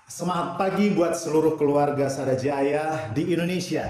Semangat pagi buat seluruh keluarga Sadajaya di Indonesia.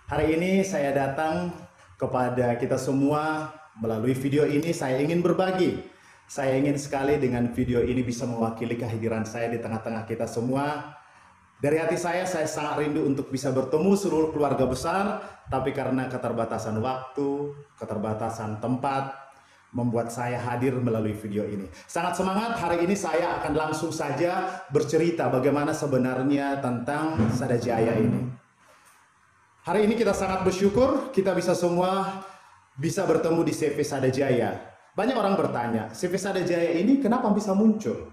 Hari ini saya datang kepada kita semua melalui video ini. Saya ingin berbagi. Saya ingin sekali dengan video ini bisa mewakili kehadiran saya di tengah-tengah kita semua. Dari hati saya sangat rindu untuk bisa bertemu seluruh keluarga besar, tapi karena keterbatasan waktu, keterbatasan tempat, membuat saya hadir melalui video ini. Sangat semangat, hari ini saya akan langsung saja bercerita bagaimana sebenarnya tentang Sadajaya ini. Hari ini kita sangat bersyukur kita bisa semua bisa bertemu di CV Sadajaya. Banyak orang bertanya, CV Sadajaya ini kenapa bisa muncul?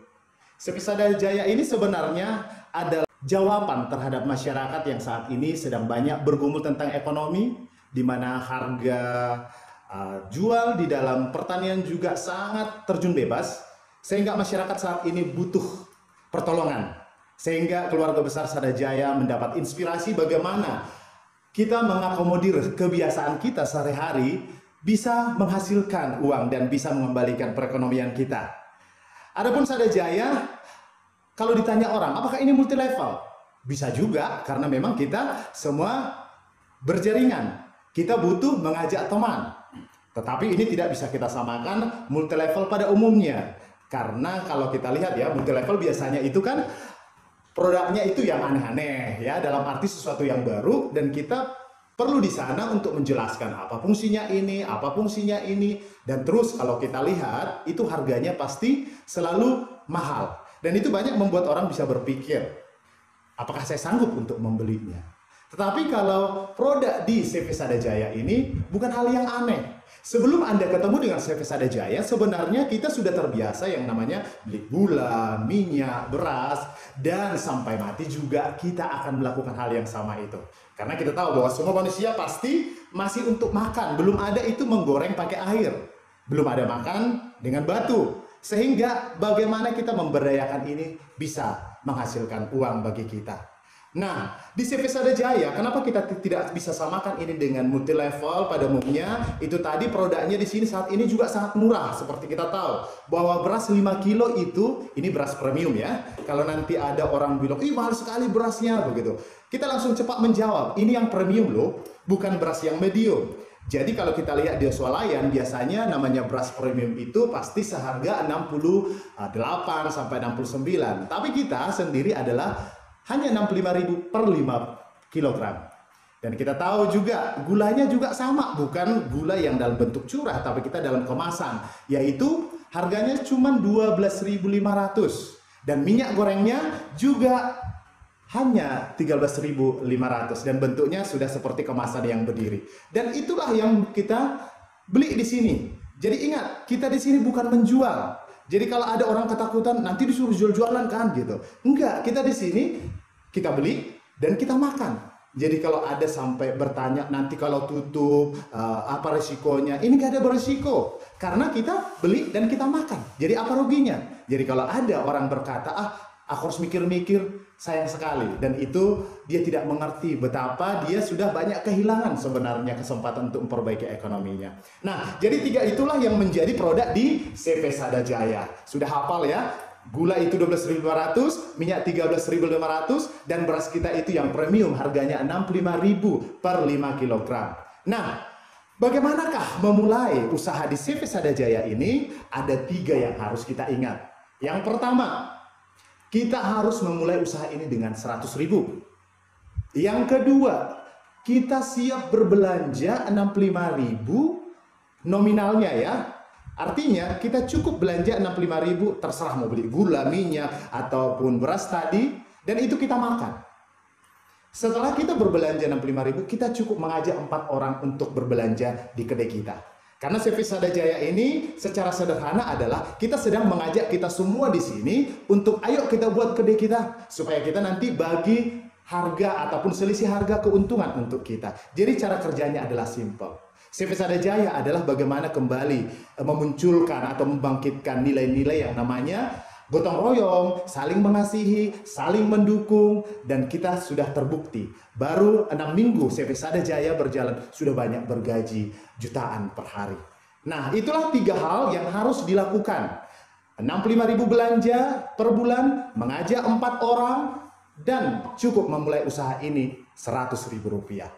CV Sadajaya ini sebenarnya adalah jawaban terhadap masyarakat yang saat ini sedang banyak bergumul tentang ekonomi, di mana harga jual di dalam pertanian juga sangat terjun bebas, sehingga masyarakat saat ini butuh pertolongan. Sehingga keluarga besar Sadajaya mendapat inspirasi bagaimana kita mengakomodir kebiasaan kita sehari-hari bisa menghasilkan uang dan bisa mengembalikan perekonomian kita. Adapun Sadajaya, kalau ditanya orang, apakah ini multi level? Bisa juga, karena memang kita semua berjaringan. Kita butuh mengajak teman. Tetapi ini tidak bisa kita samakan multi level pada umumnya. Karena kalau kita lihat ya, multi level biasanya itu kan produknya itu yang aneh-aneh ya, dalam arti sesuatu yang baru, dan kita perlu di sana untuk menjelaskan apa fungsinya ini, apa fungsinya ini, dan terus kalau kita lihat itu harganya pasti selalu mahal. Dan itu banyak membuat orang bisa berpikir, apakah saya sanggup untuk membelinya? Tetapi kalau produk di CV Sadajaya ini bukan hal yang aneh. Sebelum Anda ketemu dengan CV Sadajaya, sebenarnya kita sudah terbiasa yang namanya beli gula, minyak, beras, dan sampai mati juga kita akan melakukan hal yang sama itu. Karena kita tahu bahwa semua manusia pasti masih untuk makan, belum ada itu menggoreng pakai air, belum ada makan dengan batu. Sehingga bagaimana kita memberdayakan ini bisa menghasilkan uang bagi kita. Nah, di CV Sadajaya, kenapa kita tidak bisa samakan ini dengan multi level pada umumnya? Itu tadi produknya di sini saat ini juga sangat murah. Seperti kita tahu bahwa beras 5 kilo itu, ini beras premium ya. Kalau nanti ada orang bilang, ih mahal sekali berasnya, begitu. Kita langsung cepat menjawab, ini yang premium loh, bukan beras yang medium. Jadi kalau kita lihat di swalayan, biasanya namanya beras premium itu pasti seharga 68 sampai 69. Tapi kita sendiri adalah hanya 65.000 per 5 kilogram. Dan kita tahu juga gulanya juga sama, bukan gula yang dalam bentuk curah, tapi kita dalam kemasan, yaitu harganya cuma 12.500. Dan minyak gorengnya juga hanya 13.500 dan bentuknya sudah seperti kemasan yang berdiri. Dan itulah yang kita beli di sini. Jadi ingat, kita di sini bukan menjual. Jadi kalau ada orang ketakutan nanti disuruh jual-jualan kan gitu. Enggak, kita di sini kita beli dan kita makan. Jadi kalau ada sampai bertanya nanti kalau tutup apa resikonya? Ini gak ada beresiko karena kita beli dan kita makan. Jadi apa ruginya? Jadi kalau ada orang berkata, aku harus mikir-mikir, sayang sekali. Dan itu dia tidak mengerti betapa dia sudah banyak kehilangan sebenarnya kesempatan untuk memperbaiki ekonominya. Nah, jadi tiga itulah yang menjadi produk di CV Sadajaya. Sudah hafal ya? Gula itu 12.500, minyak 13.500, dan beras kita itu yang premium harganya 65.000 per 5 kilogram. Nah, bagaimanakah memulai usaha di CV Sadajaya ini? Ada 3 yang harus kita ingat. Yang pertama, kita harus memulai usaha ini dengan 100.000. Yang kedua, kita siap berbelanja 65.000 nominalnya ya. Artinya kita cukup belanja 65.000, terserah mau beli gula, minyak, ataupun beras tadi, dan itu kita makan. Setelah kita berbelanja 65.000, kita cukup mengajak 4 orang untuk berbelanja di kedai kita. Karena CV Sadajaya ini secara sederhana adalah kita sedang mengajak kita semua di sini untuk ayo kita buat kedai kita supaya kita nanti bagi harga ataupun selisih harga keuntungan untuk kita. Jadi cara kerjanya adalah simple. CV Sadajaya adalah bagaimana kembali memunculkan atau membangkitkan nilai-nilai yang namanya gotong royong, saling mengasihi, saling mendukung, dan kita sudah terbukti. Baru 6 minggu CV Sadajaya berjalan, sudah banyak bergaji jutaan per hari. Nah, itulah 3 hal yang harus dilakukan. 65.000 belanja per bulan, mengajak 4 orang, dan cukup memulai usaha ini 100.000 rupiah.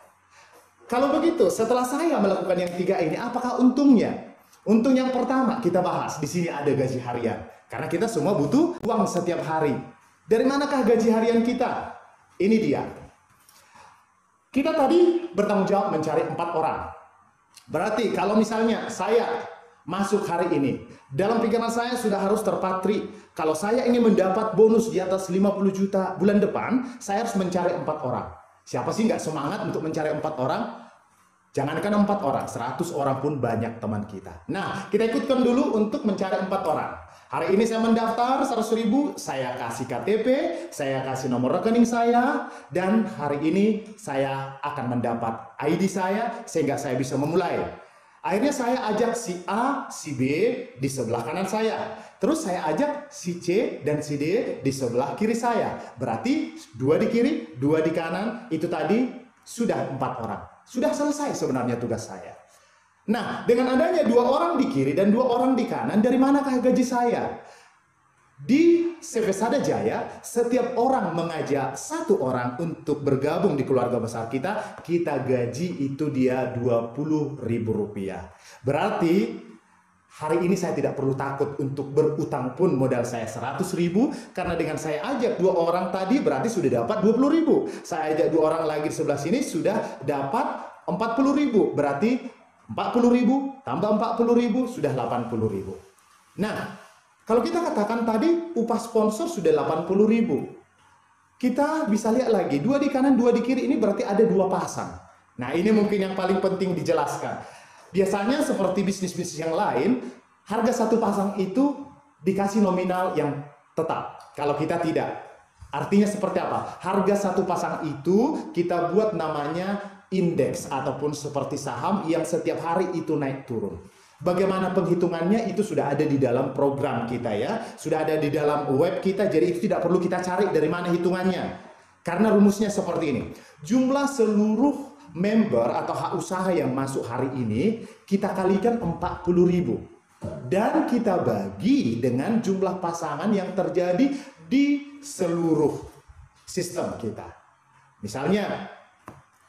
Kalau begitu, setelah saya melakukan yang 3 ini, apakah untungnya? Untung yang pertama kita bahas, di sini ada gaji harian. Karena kita semua butuh uang setiap hari. Dari manakah gaji harian kita? Ini dia. Kita tadi bertanggung jawab mencari 4 orang. Berarti kalau misalnya saya masuk hari ini, dalam pikiran saya sudah harus terpatri. Kalau saya ingin mendapat bonus di atas 50 juta bulan depan, saya harus mencari 4 orang. Siapa sih nggak semangat untuk mencari 4 orang? Jangankan 4 orang, 100 orang pun banyak teman kita. Nah, kita ikutkan dulu untuk mencari 4 orang. Hari ini saya mendaftar 100.000, saya kasih KTP, saya kasih nomor rekening saya, dan hari ini saya akan mendapat ID saya sehingga saya bisa memulai. Akhirnya saya ajak si A, si B di sebelah kanan saya. Terus saya ajak si C dan si D di sebelah kiri saya. Berarti 2 di kiri, 2 di kanan, itu tadi sudah 4 orang. Sudah selesai sebenarnya tugas saya. Nah, dengan adanya 2 orang di kiri dan 2 orang di kanan, dari manakah gaji saya? Di CV Sada Jaya, setiap orang mengajak 1 orang untuk bergabung di keluarga besar kita, kita gaji itu dia 20.000 rupiah. Berarti hari ini saya tidak perlu takut untuk berutang pun modal saya 100.000, karena dengan saya ajak 2 orang tadi berarti sudah dapat 20.000. Saya ajak 2 orang lagi di sebelah sini sudah dapat 40.000. Berarti 40.000 tambah 40.000 sudah 80.000. Nah, kalau kita katakan tadi upah sponsor sudah 80.000. Kita bisa lihat lagi 2 di kanan 2 di kiri, ini berarti ada 2 pasang. Nah, ini mungkin yang paling penting dijelaskan. Biasanya seperti bisnis-bisnis yang lain, harga 1 pasang itu dikasih nominal yang tetap. Kalau kita tidak. Artinya seperti apa? Harga 1 pasang itu kita buat namanya indeks ataupun seperti saham yang setiap hari itu naik turun. Bagaimana penghitungannya itu sudah ada di dalam program kita ya, sudah ada di dalam web kita, jadi itu tidak perlu kita cari dari mana hitungannya. Karena rumusnya seperti ini. Jumlah seluruh member atau hak usaha yang masuk hari ini kita kalikan 40.000 dan kita bagi dengan jumlah pasangan yang terjadi di seluruh sistem kita. Misalnya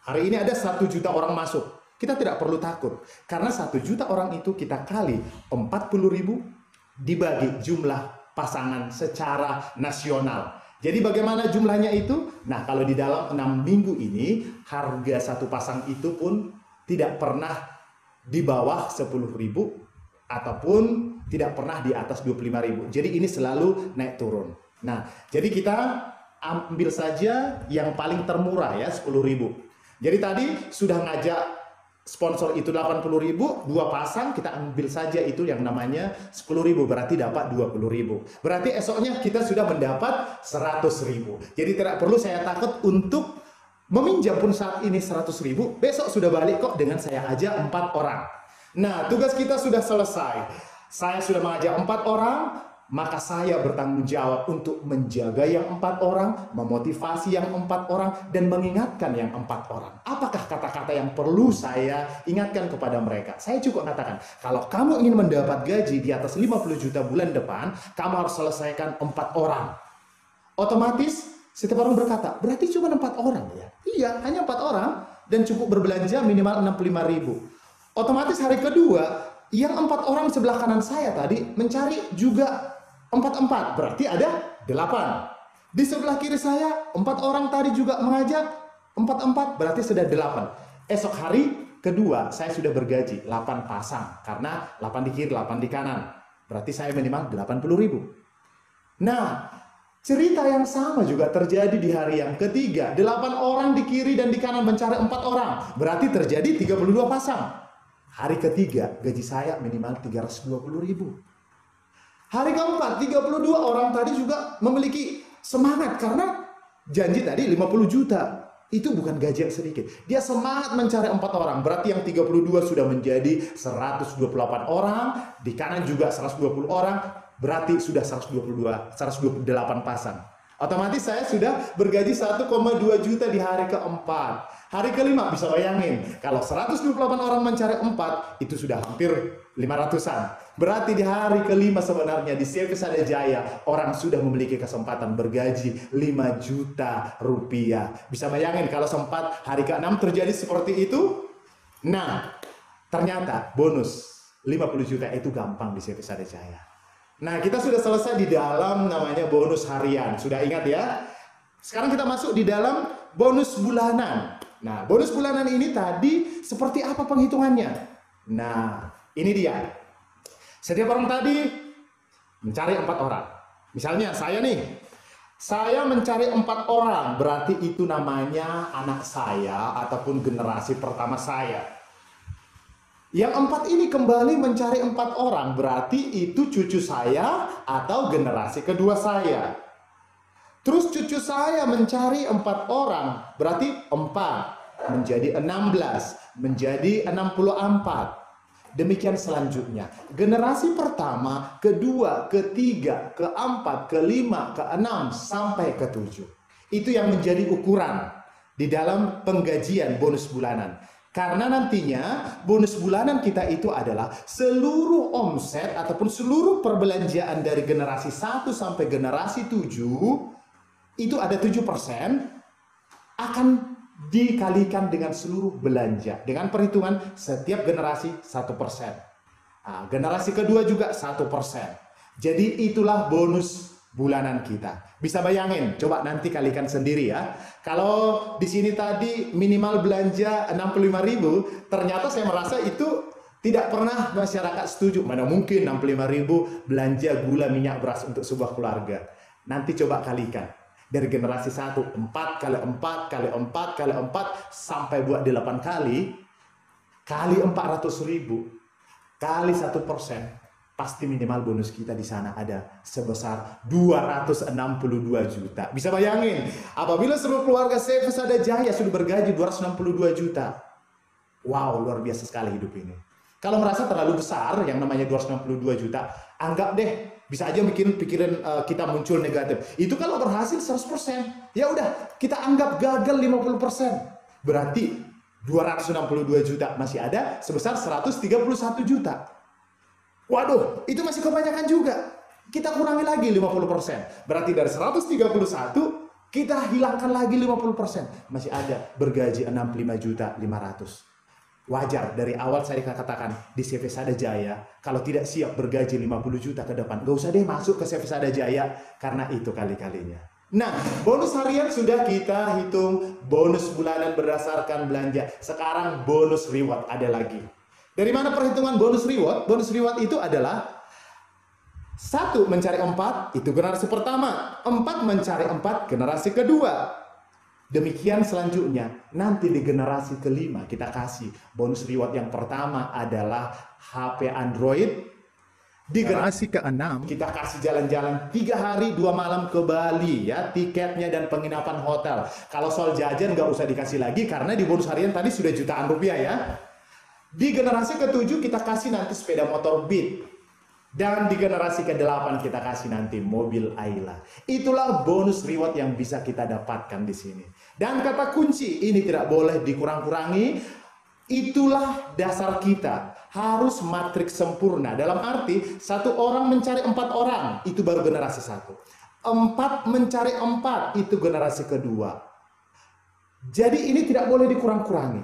hari ini ada 1 juta orang masuk. Kita tidak perlu takut. Karena 1 juta orang itu kita kali 40.000 dibagi jumlah pasangan secara nasional. Jadi bagaimana jumlahnya itu? Nah, kalau di dalam 6 minggu ini, harga 1 pasang itu pun tidak pernah di bawah 10.000 ataupun tidak pernah di atas 25.000. Jadi ini selalu naik turun. Nah, jadi kita ambil saja yang paling termurah ya, 10.000. Jadi tadi sudah ngajak sponsor itu 80.000, 2 pasang kita ambil saja itu yang namanya 10.000, berarti dapat 20.000. Berarti esoknya kita sudah mendapat 100.000. Jadi tidak perlu saya takut untuk meminjam pun saat ini 100.000, besok sudah balik kok dengan saya ajak 4 orang. Nah, tugas kita sudah selesai. Saya sudah mengajak 4 orang. Maka saya bertanggung jawab untuk menjaga yang 4 orang, memotivasi yang 4 orang, dan mengingatkan yang 4 orang. Apakah kata-kata yang perlu saya ingatkan kepada mereka? Saya cukup katakan, kalau kamu ingin mendapat gaji di atas 50 juta bulan depan, kamu harus selesaikan 4 orang. Otomatis setiap orang berkata, berarti cuma 4 orang ya? Iya, hanya 4 orang, dan cukup berbelanja minimal 65.000. Otomatis hari kedua, yang 4 orang sebelah kanan saya tadi mencari juga 4-4, berarti ada 8. Di sebelah kiri saya 4 orang tadi juga mengajak 4-4, berarti sudah 8. Esok hari kedua saya sudah bergaji 8 pasang, karena 8 di kiri 8 di kanan, berarti saya minimal 80.000. Nah, cerita yang sama juga terjadi di hari yang ketiga. 8 orang di kiri dan di kanan mencari 4 orang, berarti terjadi 32 pasang. Hari ketiga gaji saya minimal 320.000. Hari keempat, 32 orang tadi juga memiliki semangat karena janji tadi 50 juta. Itu bukan gaji yang sedikit. Dia semangat mencari 4 orang. Berarti yang 32 sudah menjadi 128 orang. Di kanan juga 120 orang. Berarti sudah 128 pasang. Otomatis saya sudah bergaji 1,2 juta di hari keempat. Hari kelima bisa bayangin. Kalau 128 orang mencari 4, itu sudah hampir 500-an. Berarti di hari kelima sebenarnya di CV Sada Jaya orang sudah memiliki kesempatan bergaji 5 juta rupiah. Bisa bayangin kalau sempat hari ke-6 terjadi seperti itu? Nah, ternyata bonus 50 juta itu gampang di CV Sada Jaya. Nah, kita sudah selesai di dalam namanya bonus harian. Sudah ingat ya? Sekarang kita masuk di dalam bonus bulanan. Nah, bonus bulanan ini tadi seperti apa penghitungannya? Nah, ini dia. Setiap orang tadi mencari 4 orang. Misalnya saya nih, saya mencari 4 orang, berarti itu namanya anak saya ataupun generasi pertama saya. Yang 4 ini kembali mencari 4 orang, berarti itu cucu saya atau generasi kedua saya. Terus cucu saya mencari 4 orang, berarti 4 menjadi 16, menjadi 64. Demikian selanjutnya. Generasi pertama, kedua, ketiga, keempat, kelima, keenam, sampai ke-7. Itu yang menjadi ukuran di dalam penggajian bonus bulanan. Karena nantinya bonus bulanan kita itu adalah seluruh omset ataupun seluruh perbelanjaan dari generasi 1 sampai generasi 7, itu ada 7% akan dikalikan dengan seluruh belanja. Dengan perhitungan setiap generasi 1%. Nah, generasi kedua juga 1%. Jadi itulah bonus bulanan kita. Bisa bayangin, coba nanti kalikan sendiri ya. Kalau di sini tadi minimal belanja 65.000, ternyata saya merasa itu tidak pernah masyarakat setuju. Mana mungkin 65.000 belanja gula, minyak, beras untuk sebuah keluarga. Nanti coba kalikan. Dari generasi 1, 4 kali 4 kali 4 kali 4 sampai buat 8 kali 400.000 kali 1%, pasti minimal bonus kita di sana ada sebesar 262 juta. Bisa bayangin, apabila seluruh keluarga CV Sada Jaya sudah bergaji 262 juta. Wow, luar biasa sekali hidup ini. Kalau merasa terlalu besar yang namanya 262 juta, anggap deh. Bisa aja pikiran kita muncul negatif. Itu kalau berhasil 100%. Ya udah, kita anggap gagal 50%. Berarti 262 juta masih ada sebesar 131 juta. Waduh, itu masih kebanyakan juga. Kita kurangi lagi 50%. Berarti dari 131 kita hilangkan lagi 50%. Masih ada bergaji 65 juta 500. Wajar, dari awal saya katakan di CV Sada Jaya, kalau tidak siap bergaji 50 juta ke depan, gak usah deh masuk ke CV Sada Jaya, karena itu kali-kalinya. Nah, bonus harian sudah kita hitung, bonus bulanan berdasarkan belanja. Sekarang bonus reward ada lagi. Dari mana perhitungan bonus reward? Bonus reward itu adalah 1 mencari 4, itu generasi pertama. 4 mencari 4, generasi kedua. Demikian selanjutnya, nanti di generasi kelima kita kasih bonus reward yang pertama adalah HP Android. Di generasi ke-6 kita kasih jalan-jalan 3 hari 2 malam ke Bali ya, tiketnya dan penginapan hotel. Kalau soal jajan nggak usah dikasih lagi karena di bonus harian tadi sudah jutaan rupiah ya. Di generasi ke-7 kita kasih nanti sepeda motor Beat. Dan di generasi ke-8 kita kasih nanti mobil Ayla. Itulah bonus reward yang bisa kita dapatkan di sini. Dan kata kunci ini tidak boleh dikurang-kurangi. Itulah dasar kita. Harus matriks sempurna. Dalam arti 1 orang mencari 4 orang, itu baru generasi 1. 4 mencari 4, itu generasi kedua. Jadi ini tidak boleh dikurang-kurangi.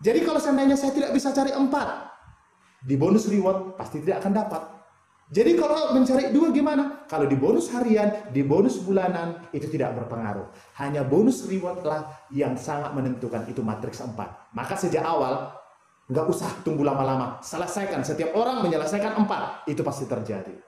Jadi kalau seandainya saya tidak bisa cari 4, di bonus reward pasti tidak akan dapat. Jadi kalau mencari 2 gimana? Kalau di bonus harian, di bonus bulanan, itu tidak berpengaruh. Hanya bonus reward lah yang sangat menentukan, itu matriks 4. Maka sejak awal, nggak usah tunggu lama-lama. Selesaikan, setiap orang menyelesaikan 4. Itu pasti terjadi.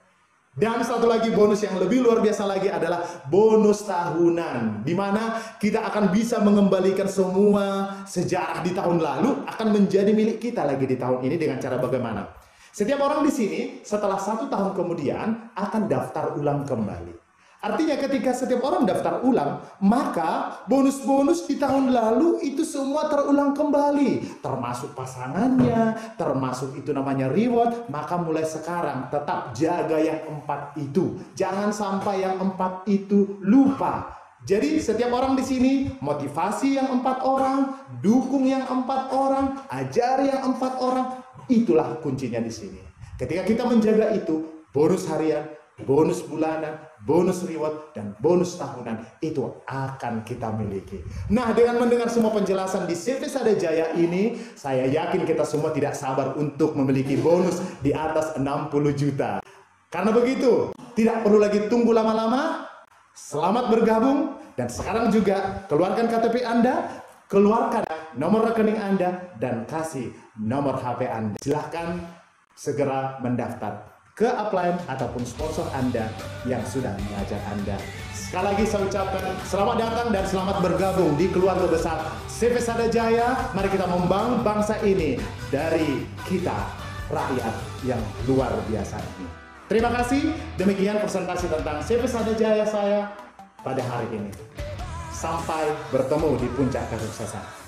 Dan satu lagi bonus yang lebih luar biasa lagi adalah bonus tahunan. Di mana kita akan bisa mengembalikan semua sejarah di tahun lalu akan menjadi milik kita lagi di tahun ini dengan cara bagaimana? Setiap orang di sini setelah 1 tahun kemudian akan daftar ulang kembali. Artinya ketika setiap orang daftar ulang, maka bonus-bonus di tahun lalu itu semua terulang kembali. Termasuk pasangannya, termasuk itu namanya reward. Maka mulai sekarang tetap jaga yang 4 itu. Jangan sampai yang 4 itu lupa. Jadi setiap orang di sini motivasi yang 4 orang, dukung yang 4 orang, ajari yang 4 orang. Itulah kuncinya di sini. Ketika kita menjaga itu, bonus harian, bonus bulanan, bonus reward, dan bonus tahunan itu akan kita miliki. Nah, dengan mendengar semua penjelasan di CV Sada Jaya ini, saya yakin kita semua tidak sabar untuk memiliki bonus di atas 60 juta. Karena begitu, tidak perlu lagi tunggu lama-lama. Selamat bergabung, dan sekarang juga keluarkan KTP Anda, keluarkan nomor rekening Anda, dan kasih nomor HP Anda. Silahkan segera mendaftar ke upline ataupun sponsor Anda yang sudah mengajak Anda. Sekali lagi saya ucapkan selamat datang dan selamat bergabung di keluarga besar CV Sada Jaya. Mari kita membangun bangsa ini dari kita, rakyat yang luar biasa ini. Terima kasih, demikian presentasi tentang CV Sada Jaya saya pada hari ini. Sampai bertemu di puncak kesuksesan.